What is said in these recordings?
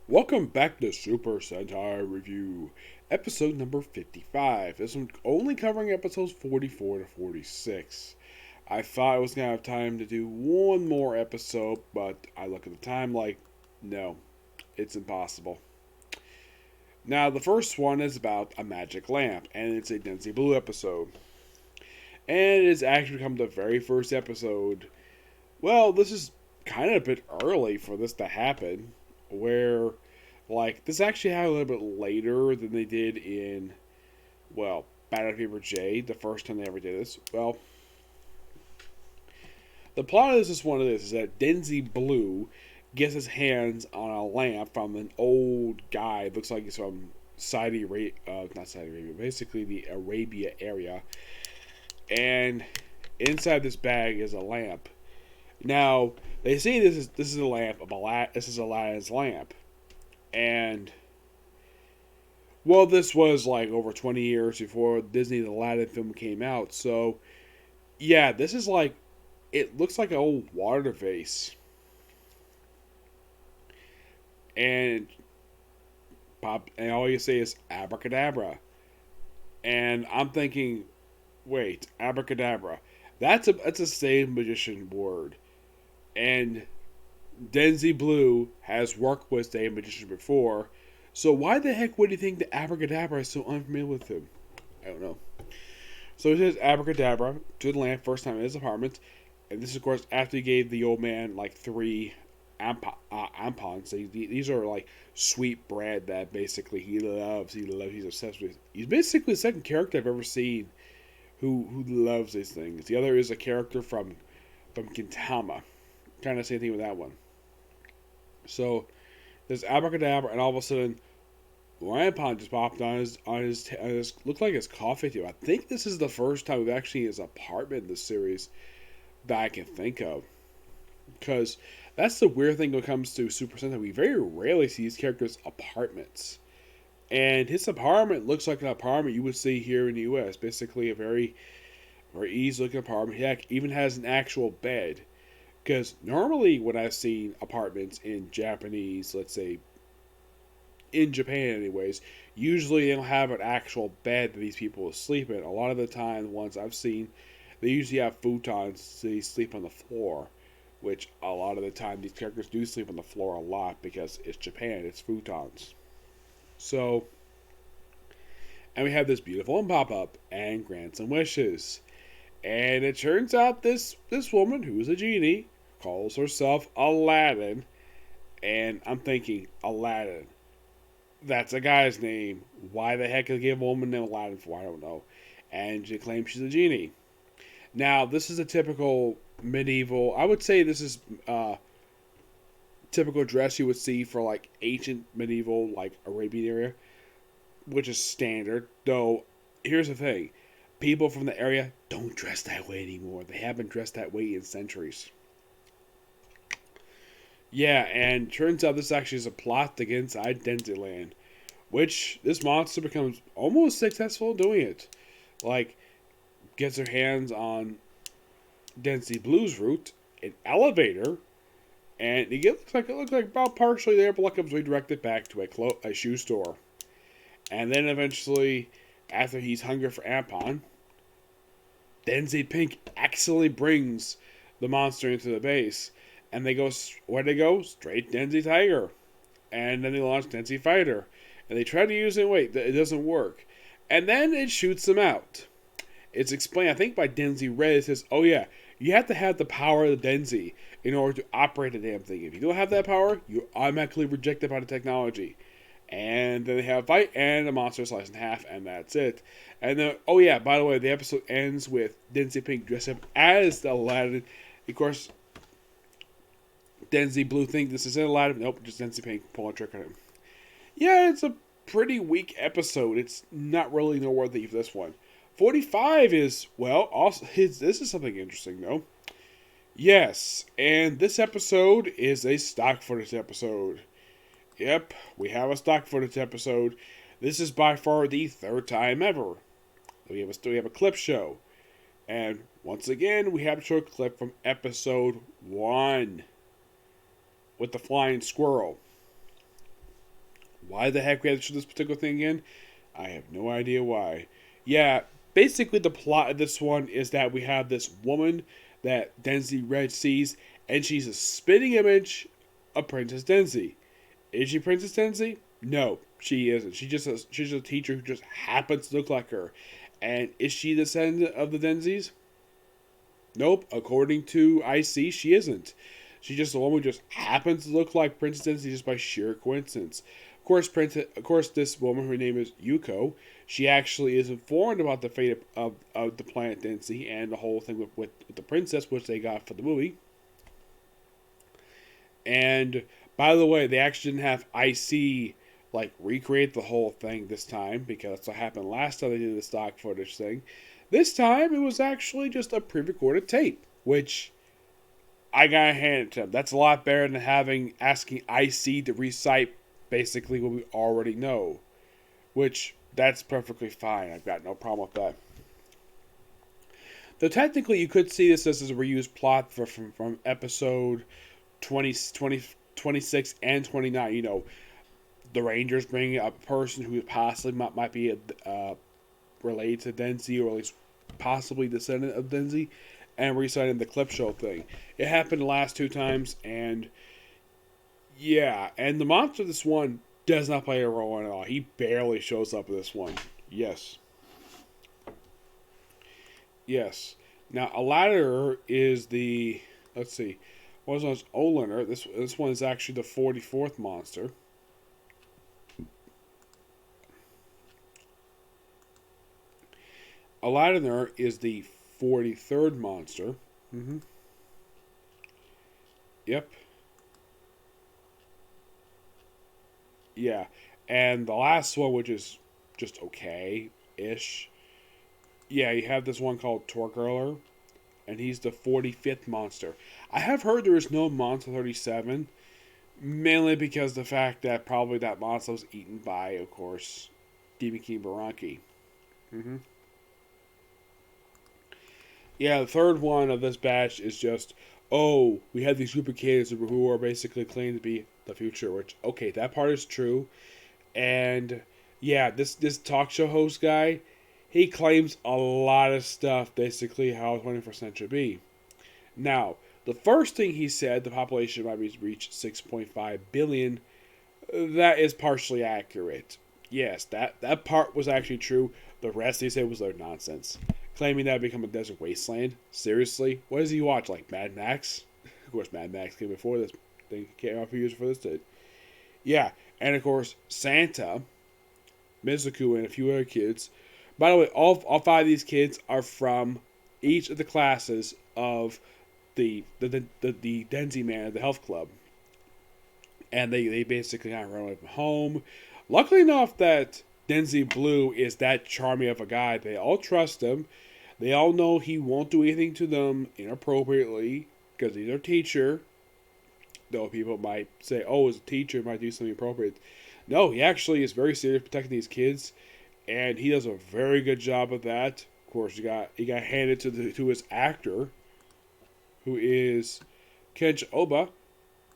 Welcome back to Super Sentai Review, episode number 55. This one only covering episodes 44 to 46. I thought I was going to have time to do one more episode, but I look at the time like, no, it's impossible. Now, the first one is about a magic lamp, and it's a Denshi Blue episode. And it has actually become the very first episode. Well, this is kind of a bit early for this to happen, where this actually happened a little bit later than they did in, Battle Fever J, the first time they ever did this. Well, the plot of this is one of this is that Denshi Blue gets his hands on a lamp from an old guy. Looks like he's from Saudi Arabia, not Saudi Arabia, basically the Arabia area. And inside this bag is a lamp. Now they say this is a lamp of this is Aladdin's lamp, and this was like over 20 years before Disney's Aladdin film came out. So yeah, this is like it looks like an old water vase, and pop, and all you say is abracadabra, and I'm thinking, wait, abracadabra. That's a same magician word, and Denshi Blue has worked with same magician before, so why the heck would he think that abracadabra is so unfamiliar with him? I don't know. So he says abracadabra to the lamp first time in his apartment, and this is of course after he gave the old man like three ampons. These are like sweet bread that basically he loves. He's obsessed with. He's basically the second character I've ever seen who loves these things. The other is a character from Gintama. Kind of same thing with that one. So there's abracadabra, and all of a sudden, Rampon just popped on his looked like his coffee table. I think this is the first time we've actually seen his apartment in this series that I can think of. Because that's the weird thing when it comes to Super Sentai. We very rarely see these characters' apartments. And his apartment looks like an apartment you would see here in the US. Basically a very, very easy looking apartment. Heck, even has an actual bed. Because normally when I've seen apartments in Japanese, let's say in Japan anyways, usually they don't have an actual bed that these people will sleep in. A lot of the time, the ones I've seen, they usually have futons so they sleep on the floor. Which a lot of the time these characters do sleep on the floor a lot because it's Japan, it's futons. So, and we have this beautiful one pop up and grant some wishes. And it turns out this woman, who is a genie, calls herself Aladdin. And I'm thinking, Aladdin. That's a guy's name. Why the heck did they give a woman named Aladdin for? I don't know. And she claims she's a genie. Now, this is a typical medieval. I would say this is typical dress you would see for like ancient medieval, like Arabian area, which is standard. Though, here's the thing: people from the area don't dress that way anymore. They haven't dressed that way in centuries. Yeah, and turns out this actually is a plot against Identityland, which this monster becomes almost successful in doing it. Like, gets her hands on Denshi Blue's route, an elevator, and it looks like about partially there, but like it was redirected back to a shoe store. And then eventually, after he's hungry for Ampon, Denshi Pink accidentally brings the monster into the base, and they go where they go straight Denshi Tiger, and then they launch Denshi Fighter, and they try to use it. Wait, it doesn't work, and then it shoots them out. It's explained, I think, by Denshi Red. It says, "Oh yeah, you have to have the power of the Denshi in order to operate the damn thing. If you don't have that power, you're automatically rejected by the technology." And then they have a fight, and the monster slices in half, and that's it. And then, oh yeah, by the way, the episode ends with Denshi Pink dressed up as the Aladdin. Of course, Denshi Blue think this is Aladdin. Nope, just Denshi Pink pulling a trick on him. Yeah, it's a pretty weak episode. It's not really noteworthy for this one. 45 is, also, this is something interesting, though. Yes, and this episode is a stock footage episode. Yep, we have a stock footage episode. This is by far the third time ever. We have a clip show. And once again, we have a short clip from episode 1 with the flying squirrel. Why the heck we had to show this particular thing again? I have no idea why. Yeah, basically the plot of this one is that we have this woman that Denzi Red sees, and she's a spitting image of Princess Denzi. Is she Princess Denzi? No, she isn't. She's a teacher who just happens to look like her. And is she descendant of the Denzis? Nope. According to IC, she isn't. She's just a woman who just happens to look like Princess Denzi just by sheer coincidence. Of course, this woman, her name is Yuko. She actually is informed about the fate of the planet Densi and the whole thing with the princess, which they got for the movie. And by the way, they actually didn't have IC like recreate the whole thing this time because that's what happened last time they did the stock footage thing. This time it was actually just a pre-recorded tape, which I gotta hand it to them. That's a lot better than asking IC to recite basically what we already know, which that's perfectly fine. I've got no problem with that. Though technically you could see this as a reused plot from episode 26 and 29. You know, the Rangers bringing up a person who possibly might be related to Denzi, or at least possibly descendant of Denzi, and reciting the clip show thing. It happened the last two times, and yeah, and the monster of this one does not play a role in it at all. He barely shows up in this one. Yes. Yes. Now, Aladdin is the, let's see, what was Olander. This one is actually the 44th monster. Aladdin is the 43rd monster. Mm-hmm. Yep. Yeah. And the last one, which is just okay-ish. Yeah, you have this one called Torgurler, and he's the 45th monster. I have heard there is no Monster 37, mainly because the fact that probably that monster was eaten by, of course, Demon King Baranki. Mm-hmm. Yeah, the third one of this batch is just, oh, we have these group of kids who are basically claiming to be the future, which, okay, that part is true. And, yeah, this talk show host guy, he claims a lot of stuff, basically how 21st century should be. Now, the first thing he said, the population might reach 6.5 billion, that is partially accurate. Yes, that part was actually true. The rest he said was like nonsense. Claiming that it'd become a desert wasteland. Seriously? What does he watch? Like Mad Max? Of course, Mad Max came before this. They came out a few years before this did. Yeah, and of course, Santa, Mizuku, and a few other kids. By the way, all five of these kids are from each of the classes of the Denziman, the health club. And they basically kind of run away from home. Luckily enough that Denzi Blue is that charming of a guy. They all trust him. They all know he won't do anything to them inappropriately because he's their teacher. Though people might say, oh, as a teacher, he might do something appropriate. No, he actually is very serious protecting these kids, and he does a very good job of that. Of course, he got handed to his actor, who is Kench Oba.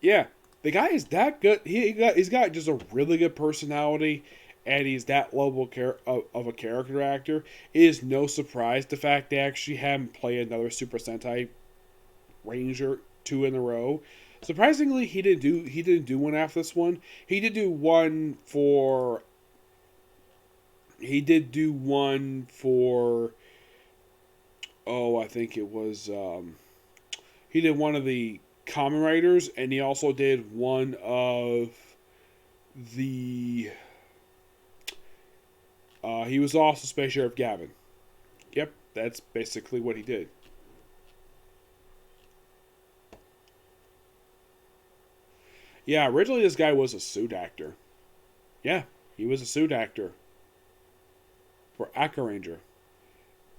Yeah, the guy is that good. He's got just a really good personality, and he's that level of a character actor. It is no surprise the fact they actually had him play another Super Sentai Ranger 2 in a row. Surprisingly, he didn't do one after this one. He did do one for. He did do one for. Oh, I think it was. He did one of the Kamen Riders, and he also did one of the. He was also Space Sheriff Gavin. Yep, that's basically what he did. Yeah, originally this guy was a suit actor. Yeah, he was a suit actor for Aka Ranger,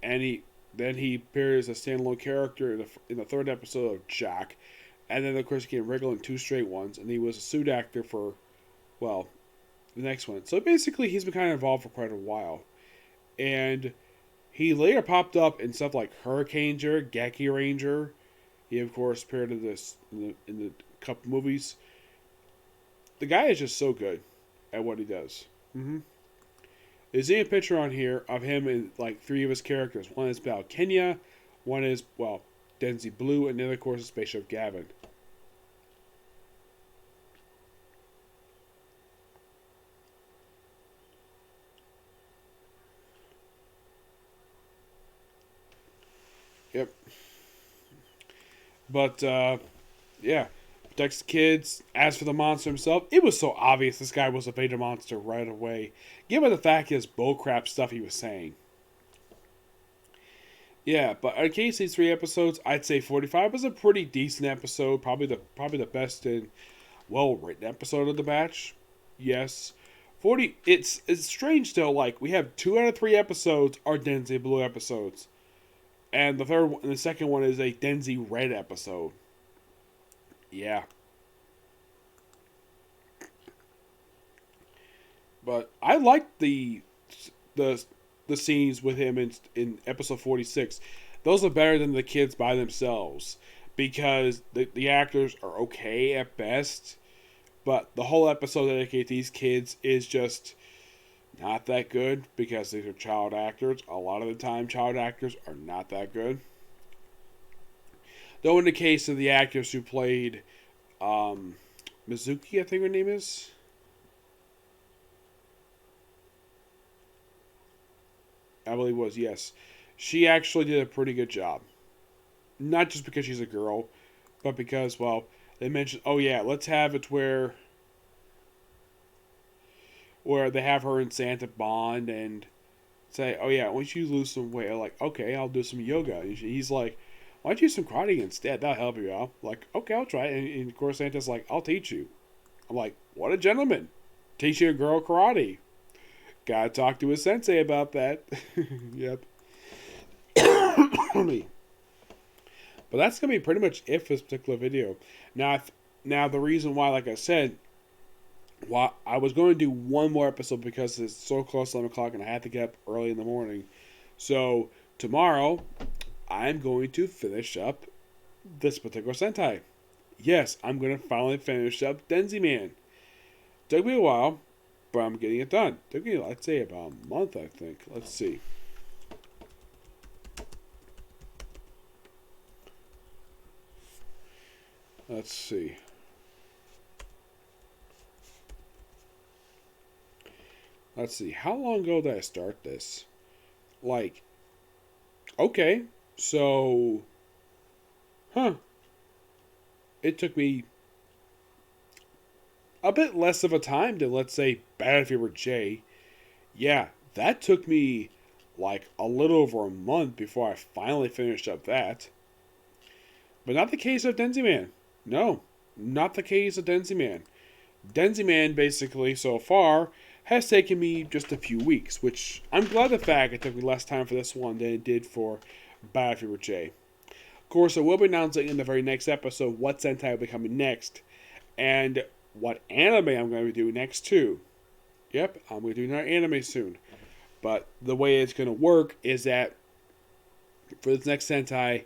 and he appeared as a standalone character in the third episode of Jack, and then of course he came regular in two straight ones, and he was a suit actor for, well, the next one. So basically, he's been kind of involved for quite a while, and he later popped up in stuff like Hurricane Ranger, Geki Ranger. He of course appeared in the couple movies. The guy is just so good. at what he does. Mm-hmm. There's a picture on here of him and like three of his characters. One is Bal Kenya, one is, well, Denzi Blue, and the other, of course, is Spaceship Gavin. Yep. But, yeah. Protects the kids. As for the monster himself, it was so obvious this guy was a beta monster right away, given the fact his bullcrap stuff he was saying. Yeah, but in case these three episodes, I'd say 45 was a pretty decent episode. Probably the best and well written episode of the batch. Yes. 40, it's strange though, like we have 2 out of 3 episodes are Denzi Blue episodes. And the second one is a Denzi Red episode. Yeah. But I liked the the scenes with him in episode 46. Those are better than the kids by themselves because the actors are okay at best, but the whole episode dedicated to these kids is just not that good because these are child actors. A lot of the time, child actors are not that good. Though in the case of the actors who played Mizuki, I think her name is. I believe it was, yes. She actually did a pretty good job. Not just because she's a girl, but because, well, they mentioned, oh yeah, let's have it where they have her and Santa bond and say, oh yeah, once you lose some weight, I'm like, okay, I'll do some yoga. And he's like, why don't you do some karate instead? That'll help you out. Like, okay, I'll try it. And of course, Santa's like, I'll teach you. I'm like, what a gentleman. Teaching a girl karate. Gotta talk to his sensei about that. Yep. But that's gonna be pretty much it for this particular video. Now the reason why, like I said, why I was going to do one more episode because it's so close to 11 o'clock and I had to get up early in the morning. So tomorrow, I'm going to finish up this particular Sentai. Yes, I'm going to finally finish up Denziman. Took me a while, but I'm getting it done. Took me, I'd say, about a month, I think. Let's see. Let's see. Let's see. How long ago did I start this? Like, okay, so, it took me a bit less of a time than, let's say, Battlefield J. Yeah, that took me like a little over a month before I finally finished up that. But not the case of Denziman. No, not the case of Denziman. Denziman, basically, so far, has taken me just a few weeks, which I'm glad the fact it took me less time for this one than it did for Battlefield J. Of course, I will be announcing in the very next episode what Sentai will be coming next, and what anime I'm going to be doing next, too. Yep, I'm going to do another anime soon. But the way it's going to work is that for this next Sentai,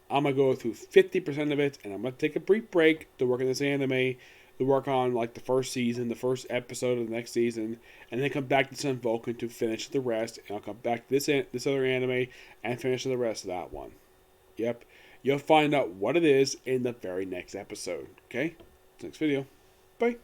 I'm going to go through 50% of it, and I'm going to take a brief break to work on this anime, to work on like the first season, the first episode of the next season, and then come back to Sun Vulcan to finish the rest, and I'll come back to this other anime and finish the rest of that one. Yep, you'll find out what it is in the very next episode. Okay, next video. Bye.